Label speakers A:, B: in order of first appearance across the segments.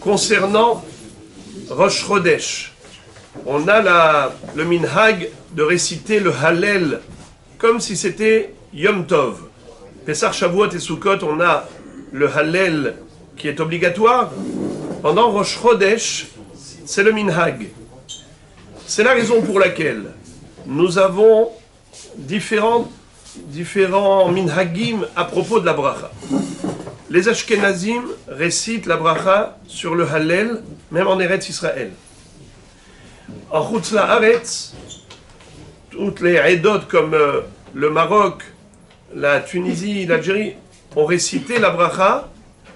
A: Concernant Rosh Chodesh, on a le minhag de réciter le Hallel comme si c'était Yom Tov. Pessah, Shavuot et Sukkot, on a le Hallel qui est obligatoire. Pendant Rosh Chodesh, c'est le minhag. C'est la raison pour laquelle nous avons différents minhagim à propos de la bracha. Les Ashkenazim récitent la bracha sur le Hallel, même en Eretz Israël. En Chutz La'aretz, toutes les Edot comme le Maroc, la Tunisie, l'Algérie, ont récité la bracha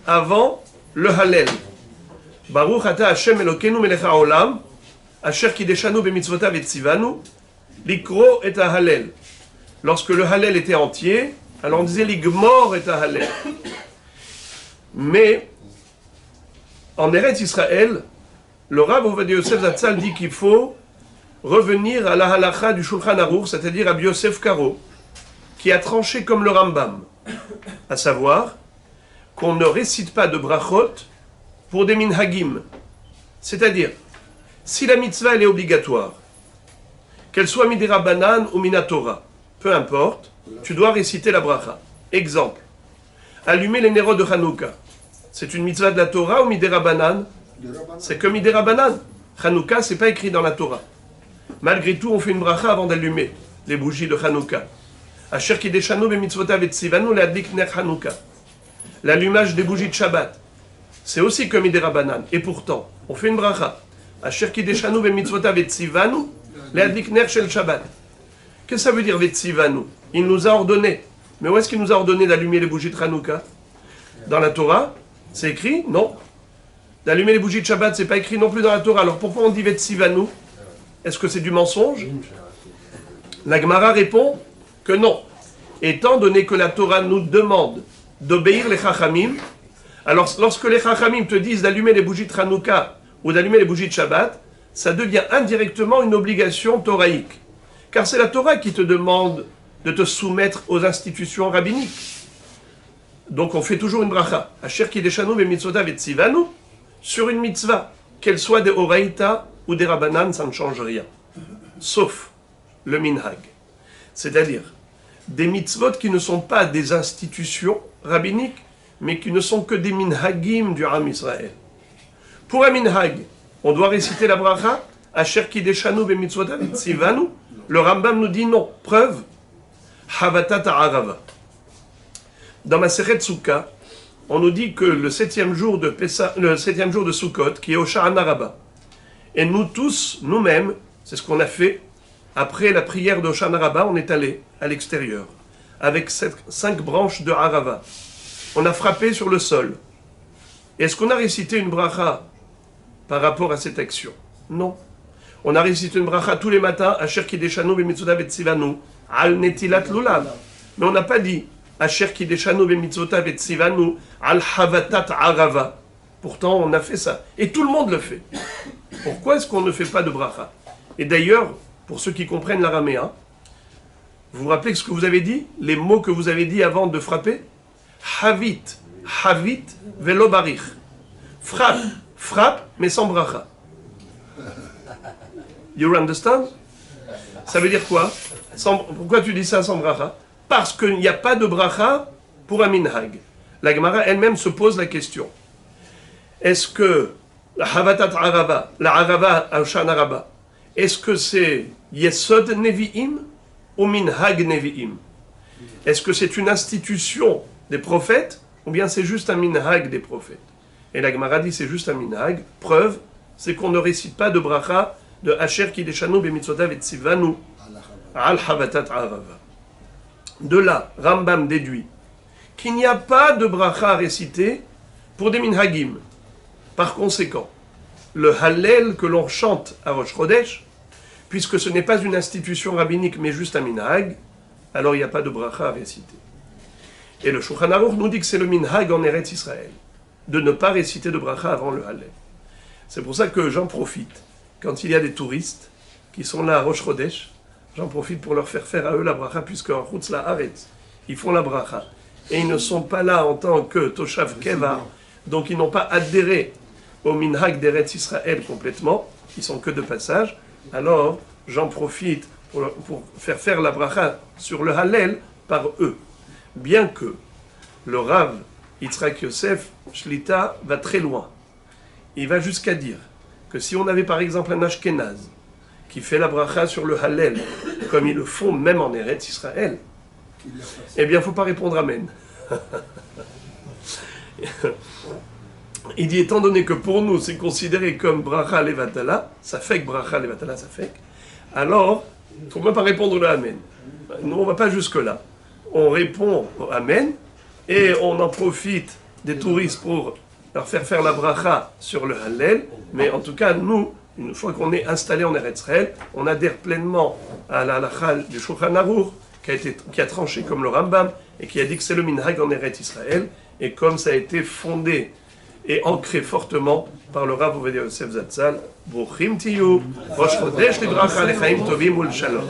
A: avant le Hallel. Baruch ata Hashem Elokeinu melech haolam, asher kideshanu b'mitzvotav etzivanu, likro et Hallel. Lorsque le Hallel était entier, alors on disait l'igmor et Hallel. Mais en Eretz Israël, le Rav Ovadia Yosef Zatzal dit qu'il faut revenir à la halacha du Shulchan Aruch, c'est-à-dire à Yosef Karo, qui a tranché comme le Rambam, à savoir qu'on ne récite pas de brachot pour des minhagim. C'est-à-dire, si la mitzvah elle est obligatoire, qu'elle soit midera banan ou minatora, peu importe, tu dois réciter la bracha. Exemple, allumer les nérodes de Hanouka. C'est une mitzvah de la Torah ou midera banan? C'est que midera banan. Hanouka, c'est pas écrit dans la Torah. Malgré tout, on fait une bracha avant d'allumer les bougies de Hanouka. Asher kideshanu b'mitzvotav etzivanu le'adlik ner Hanouka. L'allumage des bougies de Shabbat, c'est aussi que midera banan. Et pourtant, on fait une bracha. Asher kideshanu b'mitzvotav etzivanu le'adlik ner shel Shabbat. Qu'est-ce que ça veut dire vetzivanu? Il nous a ordonné. Mais où est-ce qu'il nous a ordonné d'allumer les bougies de Hanouka? Dans la Torah? C'est écrit? Non. D'allumer les bougies de Shabbat, c'est pas écrit non plus dans la Torah. Alors pourquoi on dit vetzivanu? Est-ce que c'est du mensonge? La Gemara répond que non. Étant donné que la Torah nous demande d'obéir les Chachamim, alors lorsque les Chachamim te disent d'allumer les bougies de Hanouka ou d'allumer les bougies de Shabbat, ça devient indirectement une obligation toraïque. Car c'est la Torah qui te demande de te soumettre aux institutions rabbiniques. Donc on fait toujours une bracha. Asher kideshanu b'mitzvotav etzivanu, sur une mitzvah, qu'elle soit des oraïta ou des rabanan, ça ne change rien. Sauf le minhag. C'est-à-dire des mitzvot qui ne sont pas des institutions rabbiniques, mais qui ne sont que des minhagim du Am Israël. Pour un minhag, on doit réciter la bracha, Asher kideshanu b'mitzvotav etzivanu. Le Rambam nous dit non. Preuve, Havatat Arava. Dans ma Masechet Souka, on nous dit que le 7e jour de Sukkot, qui est au Sha'ana Rabbah, et nous tous, nous-mêmes, c'est ce qu'on a fait, après la prière de Sha'ana Rabbah, on est allé à l'extérieur, avec 5 branches de Arava. On a frappé sur le sol. Est-ce qu'on a récité une bracha par rapport à cette action? Non. On a récité une bracha tous les matins, Asher kideshanu b'mitzvotav etzivanu, al netilat lulav. Mais on n'a pas dit Asher kideshanu b'mitzvotav etzivanu, al havatat arava. Pourtant, on a fait ça. Et tout le monde le fait. Pourquoi est-ce qu'on ne fait pas de bracha? Et d'ailleurs, pour ceux qui comprennent l'araméen, vous vous rappelez ce que vous avez dit? Les mots que vous avez dit avant de frapper? Havit, havit, velo barich. Frappe, frappe, mais sans bracha. You understand? Ça veut dire quoi? Pourquoi tu dis ça sans bracha? Parce qu'il n'y a pas de bracha pour un minhag. La Gemara elle-même se pose la question. Est-ce que la Havatat Arava, la Arava Sha'ana Rabbah, est-ce que c'est Yesod Nevi'im ou Minhag Nevi'im? Est-ce que c'est une institution des prophètes ou bien c'est juste un minhag des prophètes? Et la Gemara dit c'est juste un minhag. Preuve, c'est qu'on ne récite pas de bracha de Asher kideshanu b'mitzvotav etzivanu al havatat arava. De là, Rambam déduit qu'il n'y a pas de bracha à réciter pour des minhagim. Par conséquent, le Hallel que l'on chante à Rosh Chodesh, puisque ce n'est pas une institution rabbinique mais juste un minhag, alors il n'y a pas de bracha à réciter. Et le Shulchan Aruch nous dit que c'est le minhag en Eretz Israël, de ne pas réciter de bracha avant le Hallel. C'est pour ça que j'en profite. Quand il y a des touristes qui sont là à Rosh Chodesh, j'en profite pour leur faire à eux la bracha, puisque en Chutz La'aretz, ils font la bracha. Et ils ne sont pas là en tant que Toshav Keva, donc ils n'ont pas adhéré au minhag d'Eretz Israël complètement, qui sont que de passage, alors j'en profite pour faire la bracha sur le Hallel par eux. Bien que le Rav Yitzhak Yosef Shlita va très loin. Il va jusqu'à dire que si on avait par exemple un Ashkenaz qui fait la bracha sur le Hallel, comme ils le font même en Eretz Israël, eh bien il ne faut pas répondre Amen. Il dit, étant donné que pour nous c'est considéré comme bracha levatala, ça fait que bracha levatala, ça fait que, alors il ne faut même pas répondre le Amen. Nous on ne va pas jusque-là. On répond au Amen et on en profite des touristes pour leur faire la bracha sur le Hallel, mais en tout cas nous, une fois qu'on est installé en Eretz Israël, on adhère pleinement à la halakha du Shulchan Aruch qui a tranché comme le Rambam et qui a dit que c'est le minhag en Eretz Israël, et comme ça a été fondé et ancré fortement par le Rav Ovadia Yosef Zatzal, Bruchim Tiyu, Rosh Chodesh Libracha Lechaim Tovim Ul Shalom.